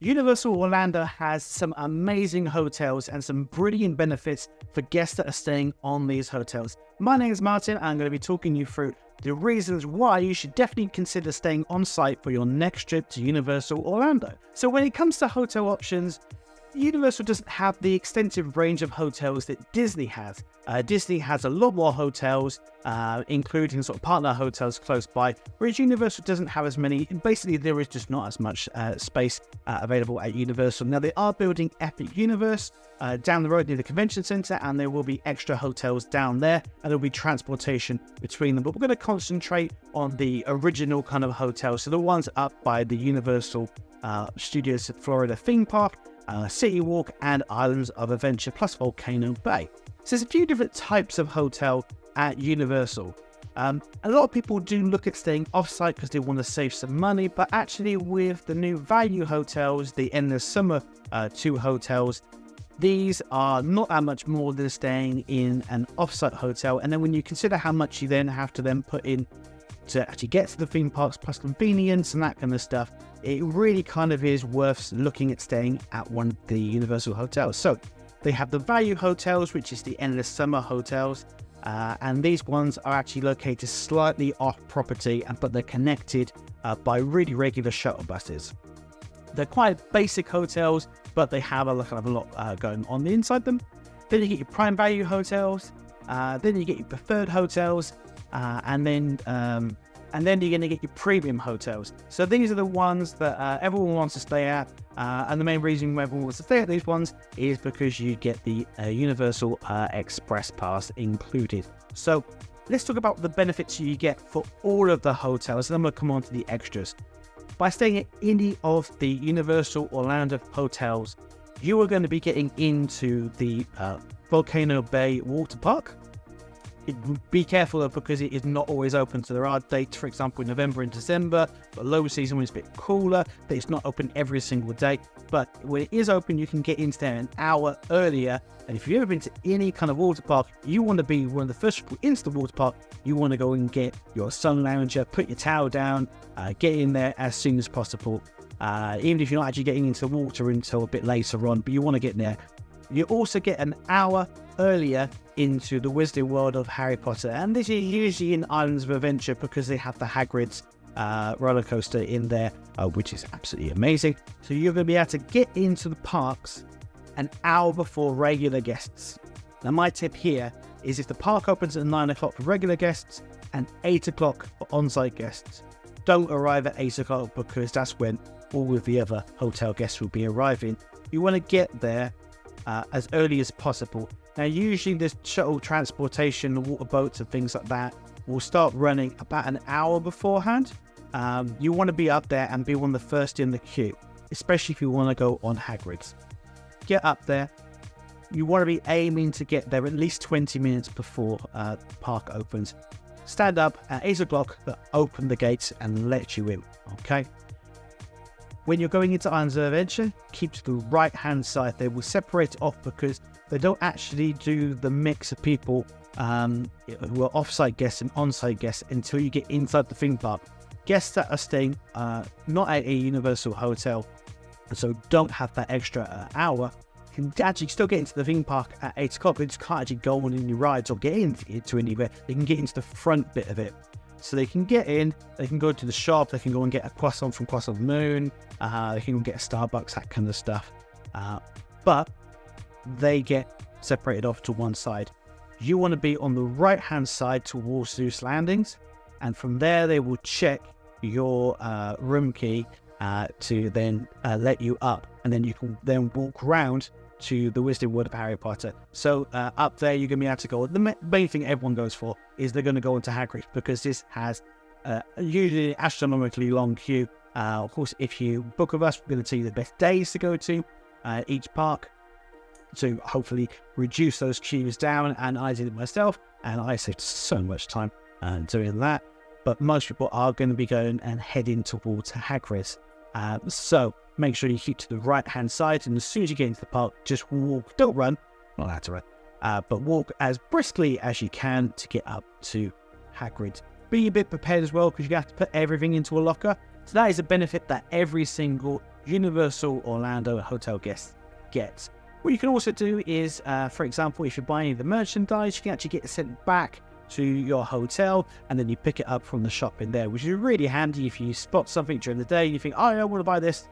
Universal Orlando has some amazing hotels and some brilliant benefits for guests that are staying on these hotels. My name is Martin, and I'm going to be talking you through the reasons why you should definitely consider staying on site for your next trip to Universal Orlando. So when it comes to hotel options, Universal doesn't have the extensive range of hotels that Disney has. Disney has a lot more hotels, including sort of partner hotels close by, whereas Universal doesn't have as many. Basically, there is just not as much space available at Universal. Now, they are building Epic Universe down the road near the convention center, and there will be extra hotels down there, and there'll be transportation between them. But we're going to concentrate on the original kind of hotels, so the ones up by the Universal Studios Florida theme park, City Walk, and Islands of Adventure, plus Volcano Bay. So there's a few different types of hotel at Universal. A lot of people do look at staying off-site because they want to save some money, but actually with the new value hotels, the Endless Summer 2 hotels, these are not that much more than staying in an off-site hotel. And then when you consider how much you then have to then put in to actually get to the theme parks, plus convenience and that kind of stuff, it really kind of is worth looking at staying at one of the Universal hotels. So they have the value hotels, which is the Endless Summer hotels, and these ones are actually located slightly off property, but they're connected by really regular shuttle buses. They're quite basic hotels, but they have a lot going on inside them. Then you get your prime value hotels, then you get your preferred hotels, and then you're going to get your premium hotels. So these are the ones that everyone wants to stay at, and the main reason everyone wants to stay at these ones is because you get the Universal Express Pass included. So let's talk about the benefits you get for all of the hotels, and then we'll come on to the extras. By staying at any of the Universal Orlando hotels, you are going to be getting into the Volcano Bay water park. Be careful though, because it is not always open. So there are dates, for example, in November and December, but low season when it's a bit cooler, that it's not open every single day. But when it is open, you can get into there an hour earlier. And if you've ever been to any kind of water park, you want to be one of the first people into the water park. You want to go and get your sun lounger, put your towel down, get in there as soon as possible. Even if you're not actually getting into the water until a bit later on, but you want to get in there. You also get an hour earlier into the Wizarding World of Harry Potter, and this is usually in Islands of Adventure because they have the Hagrid's roller coaster in there, which is absolutely amazing. So you're going to be able to get into the parks an hour before regular guests. Now my tip here is if the park opens at 9 o'clock for regular guests and 8 o'clock for on-site guests, don't arrive at 8 o'clock because that's when all of the other hotel guests will be arriving. You want to get there as early as possible. Now usually the shuttle transportation, the water boats and things like that will start running about an hour beforehand. You want to be up there and be one of the first in the queue, especially if you want to go on Hagrid's. Get up there. You want to be aiming to get there at least 20 minutes before the park opens. Stand up at 8 o'clock, open the gates and let you in, okay? When you're going into Islands of Adventure, keep to the right hand side. They will separate it off because they don't actually do the mix of people who are off-site guests and on-site guests until you get inside the theme park. Guests that are staying not at a Universal hotel, so don't have that extra hour, can actually still get into the theme park at 8 o'clock. They just can't actually go on any rides or get into anywhere. They can get into the front bit of it. So they can get in, they can go to the shop, they can go and get a croissant from Croissant Moon, they can go get a Starbucks, that kind of stuff. But they get separated off to one side. You want to be on the right hand side towards Zeus Landings, and from there they will check your room key to then let you up, and then you can then walk around to the Wizarding World of Harry Potter. So up there you're going to be able to go. The main thing everyone goes for is they're going to go into Hagrid because this has usually an astronomically long queue. Of course, if you book with us, we're going to tell you the best days to go to each park to hopefully reduce those queues down, and I did it myself and I saved so much time doing that. But most people are going to be going and heading towards Hagrid's. So make sure you keep to the right hand side, and as soon as you get into the park, just walk, don't run, not allowed to run, but walk as briskly as you can to get up to Hagrid. Be a bit prepared as well, because you have to put everything into a locker. So that is a benefit that every single Universal Orlando hotel guests get. What you can also do is, for example, if you're buying the merchandise, you can actually get it sent back to your hotel, and then you pick it up from the shop in there, which is really handy if you spot something during the day and you think, oh, I want to buy this,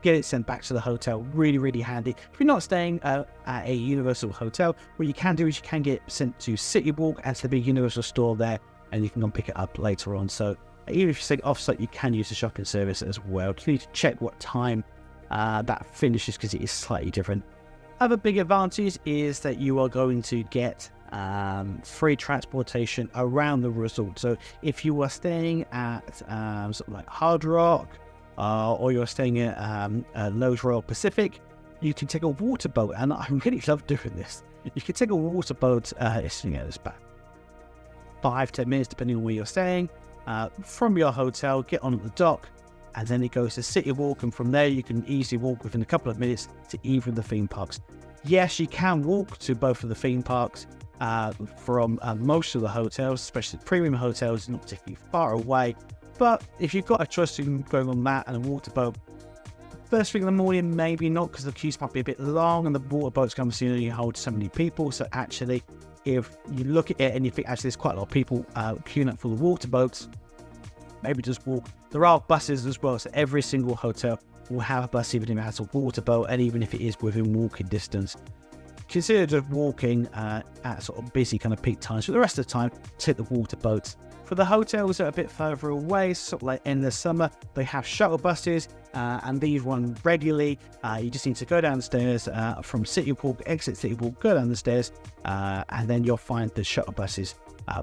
get it sent back to the hotel. Really, really handy. If you're not staying at a Universal hotel, what you can do is you can get it sent to City Walk and to the big Universal store there, and you can go and pick it up later on. So even if you're staying off-site, you can use the shopping service as well. You need to check what time that finishes, because it is slightly different. Other big advantage is that you are going to get free transportation around the resort. So if you are staying at sort of like Hard Rock, or you're staying at Loews Royal Pacific, you can take a water boat, and I really love doing this. You can take a water boat, it's about 5-10 minutes depending on where you're staying, from your hotel, get on at the dock, and then it goes to City Walk, and from there you can easily walk within a couple of minutes to either of the theme parks. Yes, you can walk to both of the theme parks from most of the hotels, especially the premium hotels, not particularly far away. But if you've got a choice in going on that and a water boat, first thing in the morning, maybe not, because the queues might be a bit long and the water boat's going to only hold so many people. So actually, if you look at it and you think actually there's quite a lot of people queuing up for the water boats, maybe just walk. There are buses as well, so every single hotel will have a bus, even if it has a water boat, and even if it is within walking distance. Consider just walking at sort of busy kind of peak times. For the rest of the time, take the water boats. For the hotels that are a bit further away, sort of like in the summer, they have shuttle buses, and these run regularly. You just need to go downstairs from City Walk, exit City Walk, go down the stairs, and then you'll find the shuttle buses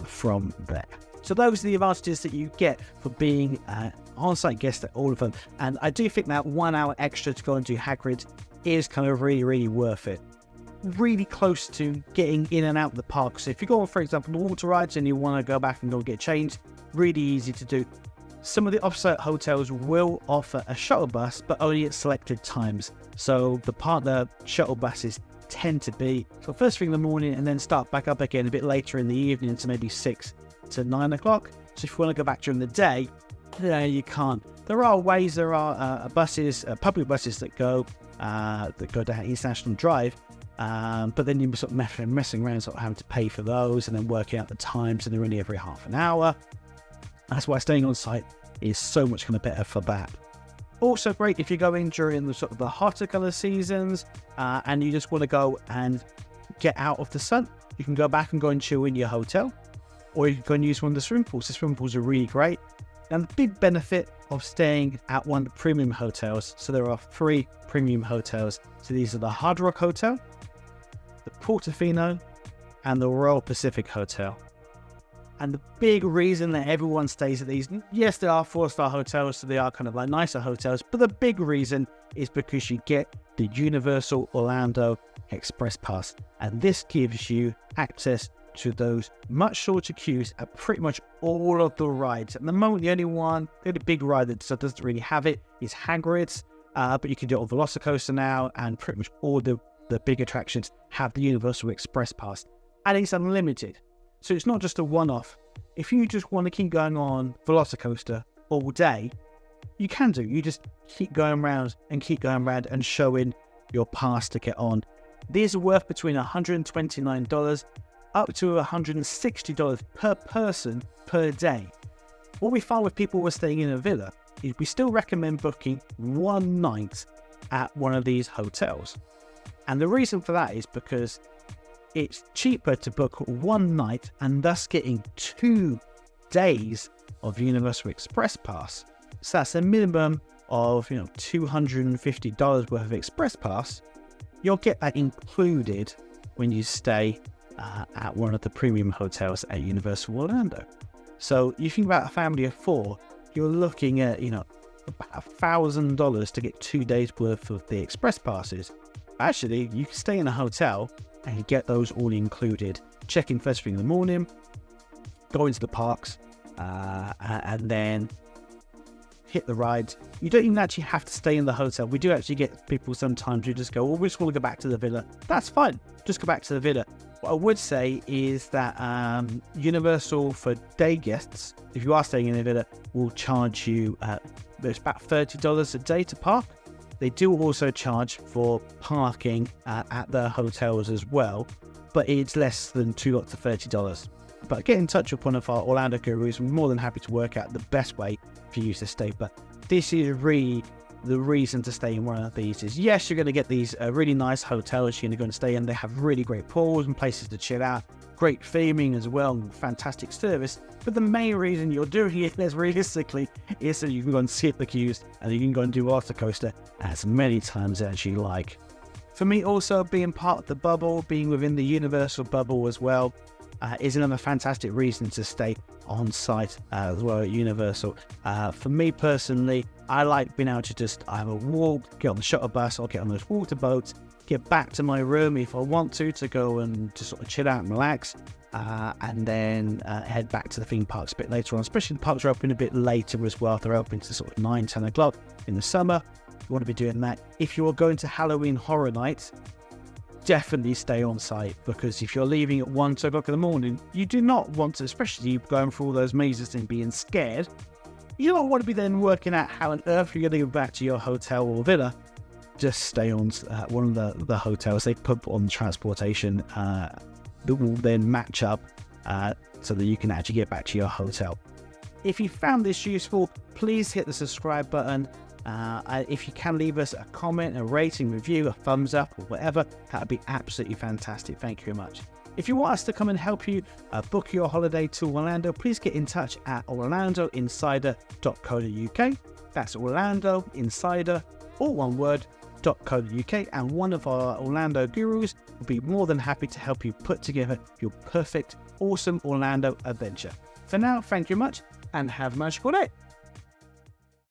from there. So those are the advantages that you get for being on-site guest at all of them. And I do think that 1 hour extra to go and do Hagrid is kind of really, really worth it. Really close to getting in and out of the park. So if you go on, for example, the water rides and you want to go back and go get changed, really easy to do. Some of the off-site hotels will offer a shuttle bus, but only at selected times. So the partner shuttle buses tend to be so first thing in the morning, and then start back up again a bit later in the evening to maybe 6 to 9 o'clock. So if you want to go back during the day, you can't. There are ways. There are buses, public buses that go down International Drive. But then you're sort of messing around, sort of having to pay for those and then working out the times, and they're only every half an hour. That's why staying on site is so much kind of better for that. Also great if you're going during the sort of the hotter kind of seasons, and you just want to go and get out of the sun. You can go back and go and chill in your hotel, or you can go and use one of the swimming pools. The swimming pools are really great. And the big benefit of staying at one of the premium hotels, so there are 3 premium hotels. So these are the Hard Rock Hotel, the Portofino, and the Royal Pacific Hotel. And the big reason that everyone stays at these, yes, they are 4-star hotels, so they are kind of like nicer hotels, but the big reason is because you get the Universal Orlando Express Pass, and this gives you access to those much shorter queues at pretty much all of the rides. At the moment, the only big ride that doesn't really have it is Hagrid's, but you can do it on Velocicoaster now, and pretty much all the big attractions have the Universal Express Pass, and it's unlimited. So it's not just a one-off. If you just want to keep going on Velocicoaster all day, you can do. You just keep going around and showing your pass to get on. These are worth between $129 up to $160 per person per day. What we found with people who are staying in a villa is we still recommend booking one night at one of these hotels. And the reason for that is because it's cheaper to book one night and thus getting 2 days of Universal Express Pass. So that's a minimum of $250 worth of Express Pass. You'll get that included when you stay at one of the premium hotels at Universal Orlando. So you think about a family of 4, you're looking at about $1,000 to get 2 days worth of the Express Passes. Actually, you can stay in a hotel and get those all included. Check in first thing in the morning, go into the parks, and then hit the rides. You don't even actually have to stay in the hotel. We do actually get people sometimes who just go, we just want to go back to the villa. That's fine. Just go back to the villa. What I would say is that Universal for day guests, if you are staying in a villa, will charge you there's about $30 a day to park. They do also charge for parking at their hotels as well, but it's less than $2 to $30. But get in touch with one of our Orlando gurus. We're more than happy to work out the best way for you to stay. But this is really the reason to stay in one of these is, yes, you're going to get these really nice hotels you're going to go and stay in. They have really great pools and places to chill out, great theming as well, and fantastic service. But the main reason you're doing it, realistically, is so you can go and sit the queues and you can go and do roller coaster as many times as you like. For me, also being part of the bubble, being within the Universal bubble as well, is another fantastic reason to stay on site as well at Universal. For me personally, I like being able to just either walk, get on the shuttle bus, or get on those water boats, get back to my room if I want to go and just sort of chill out and relax, and then head back to the theme parks a bit later on. Especially the parks are open a bit later as well. They're open to sort of 9, 10 o'clock in the summer. You want to be doing that. If you're going to Halloween Horror Nights, definitely stay on site, because if you're leaving at 1, 2 o'clock in the morning, you do not want to, especially going through all those mazes and being scared, you don't want to be then working out how on earth you're going to get back to your hotel or villa. Just stay on one of the hotels. They put on transportation that will then match up so that you can actually get back to your hotel. If you found this useful, please hit the subscribe button. If you can leave us a comment, a rating, review, a thumbs up or whatever, that would be absolutely fantastic. Thank you very much. If you want us to come and help you book your holiday to Orlando, please get in touch at orlandoinsider.co.uk. That's Orlando Insider, all one word, .co.uk, and one of our Orlando gurus will be more than happy to help you put together your perfect, awesome Orlando adventure. For now, thank you much and have a magical day.